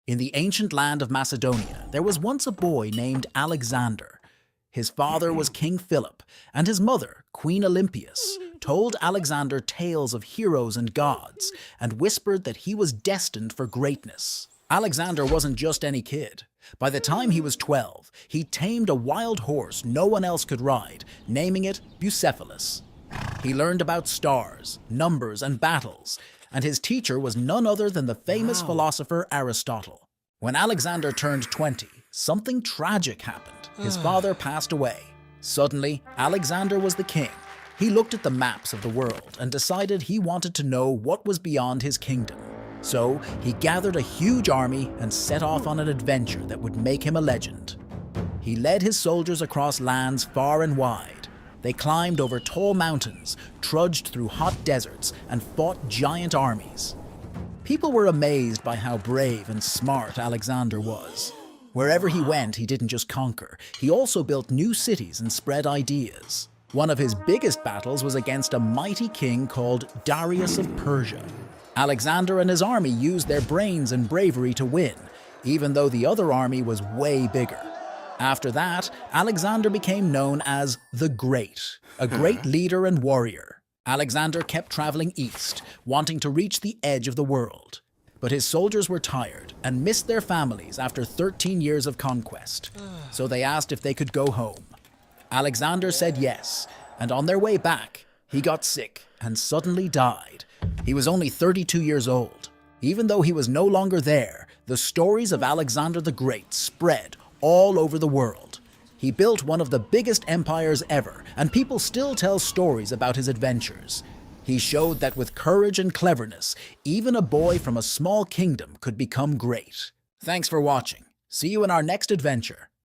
In the ancient land of Macedonia, there was once a boy named Alexander. His father was King Philip, and his mother, Queen Olympias, told Alexander tales of heroes and gods, and whispered that he was destined for greatness. Alexander wasn't just any kid. By the time he was 12, he tamed a wild horse no one else could ride, naming it Bucephalus. He learned about stars, numbers, and battles, and his teacher was none other than the famous philosopher Aristotle. When Alexander turned 20, something tragic happened. His father passed away. Suddenly, Alexander was the king. He looked at the maps of the world and decided he wanted to know what was beyond his kingdom. So he gathered a huge army and set off on an adventure that would make him a legend. He led his soldiers across lands far and wide. They climbed over tall mountains, trudged through hot deserts, and fought giant armies. People were amazed by how brave and smart Alexander was. Wherever he went, he didn't just conquer. He also built new cities and spread ideas. One of his biggest battles was against a mighty king called Darius of Persia. Alexander and his army used their brains and bravery to win, even though the other army was way bigger. After that, Alexander became known as the Great, a great leader and warrior. Alexander kept traveling east, wanting to reach the edge of the world. But his soldiers were tired and missed their families after 13 years of conquest, so they asked if they could go home. Alexander said yes, and on their way back, he got sick and suddenly died. He was only 32 years old. Even though he was no longer there, the stories of Alexander the Great spread all over the world. He built one of the biggest empires ever, and people still tell stories about his adventures. He showed that with courage and cleverness, even a boy from a small kingdom could become great. Thanks for watching. See you in our next adventure.